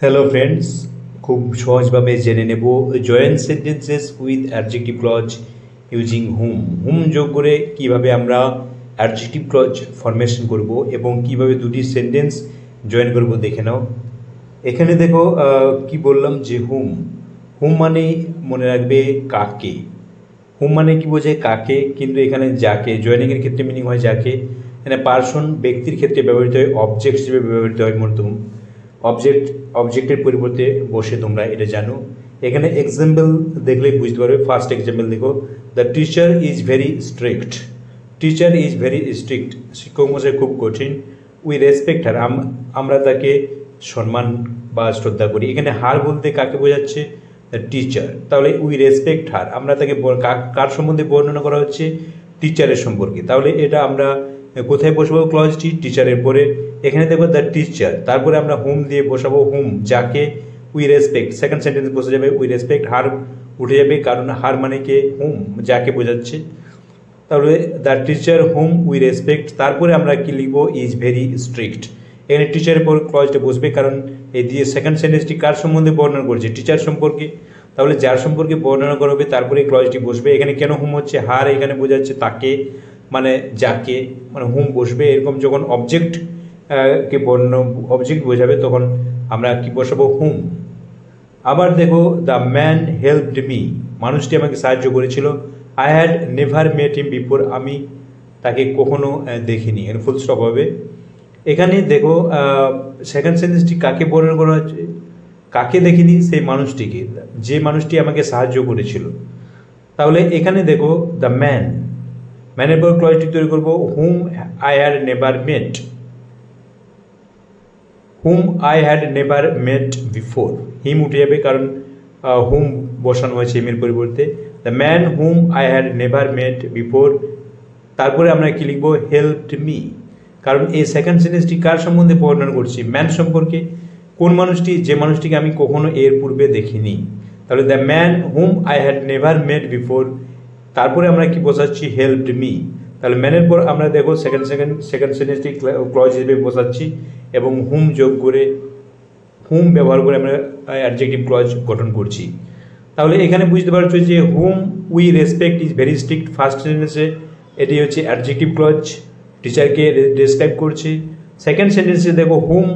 Hello friends, খুব সহজভাবে জেনে নেব joint sentences with adjective clause using whom. Whom যোগ করে কিভাবে আমরা অ্যাডজেক্টিভ ক্লজ ফরমেশন করব এবং কিভাবে দুটি সেন্টেন্স জয়েন করব দেখে নাও। এখানে দেখো কি বললাম যে হুম হুম মানে মনে রাখবে কাকে। হুম মানে কি বোঝায় কাকে, কিন্তু এখানে যাকে জয়েনিংয়ের ক্ষেত্রে মিনিং হয় যাকে। এখানে পার্সন ব্যক্তির ক্ষেত্রে ব্যবহৃত হয়, অবজেক্ট হিসেবে ব্যবহৃত হয় মূলত অবজেক্টের পরিবর্তে বসে, তোমরা এটা জানো। এখানে এক্সাম্পল দেখলেই বুঝতে পারবে। ফার্স্ট এক্সাম্পল দেখো, the teacher is very strict. Teacher is very strict, শিক্ষক মশাই খুব কঠিন। উই রেসপেক্ট হার, আমরা তাকে সম্মান বা শ্রদ্ধা করি। এখানে হার বলতে কাকে বোঝাচ্ছে? The teacher. তাহলে উই রেসপেক্ট হার, আমরা তাকে কার সম্বন্ধে বর্ণনা করা হচ্ছে? টিচারের সম্পর্কে। তাহলে এটা আমরা কোথায় বসবো ক্লজটি? টিচারের পরে। এখানে দেখো দ্য টিচার, তারপরে আমরা হুম দিয়ে বসাবো হুম যাকে। উই রেসপেক্ট, সেকেন্ড সেন্টেন্স বসে যাবে উই রেসপেক্ট হার, উঠে যাবে, কারণ হার মানে কে? হুম, যাকে বোঝাচ্ছে। তাহলে the teacher hmm we respect, তারপরে আমরা কি লিখবো? Is very strict. এখানে টিচারের পর ক্লজটা বসবে, কারণ এই দিয়ে সেকেন্ড সেন্টেন্সটি কার সম্বন্ধে বর্ণনা করছে? টিচার সম্পর্কে। তাহলে যার সম্পর্কে বর্ণনা করা হবে তারপরে ক্লজটি বসবে। এখানে কেন হুম হচ্ছে? হার এখানে বোঝাচ্ছে তাকে, মানে যাকে, মানে হুম বসবে। এরকম যখন অবজেক্ট কে অবজেক্ট বোঝাবে তখন আমরা কি বসাবো? হুম। আবার দেখো, দ্য ম্যান হেল্পড মি, মানুষটি আমাকে সাহায্য করেছিল। I had never mate him before, আমি তাকে কখনো দেখিনি। এর ফুল স্টপ হবে। এখানে দেখো সেকেন্ড সেন্টেন্সটি কাকে বর্ণনা করা হচ্ছে? কাকে দেখিনি? সেই মানুষটিকে, যে মানুষটি আমাকে সাহায্য করেছিল। তাহলে এখানে দেখো দ্য ম্যান, ম্যানের পর ক্লজটি তৈরি করবো whom I had never met. Whom I had never met before, him উঠে যাবে, কারণ হুম বসানো হয়েছে হিমের পরিবর্তে। The man whom I had never met before, তারপরে আমরা কি লিখবো? হেল্পড মি, কারণ এই সেকেন্ড সেন্টেন্সটি কার সম্বন্ধে বর্ণনা করছি? ম্যান সম্পর্কে। কোন মানুষটি? যে মানুষটিকে আমি কখনো এর পূর্বে দেখিনি। তাহলে the man whom I had never met before, তারপরে আমরা কি বসাচ্ছি? Helped me. তাহলে ম্যানের পর আমরা দেখো সেকেন্ড সেন্টেন্সটি ক্লজ হিসেবে বসাচ্ছি এবং হুম যোগ করে, হুম ব্যবহার করে আমরা অ্যাডজেক্টিভ ক্লজ গঠন করছি। তাহলে এখানে বুঝতে পারছো যে whom we respect is very strict, first সেন্টেন্সে এটি হচ্ছে অ্যাডজেক্টিভ ক্লজ, টিচারকে ডেসক্রাইব করছে। সেকেন্ড সেন্টেন্সে দেখো হুম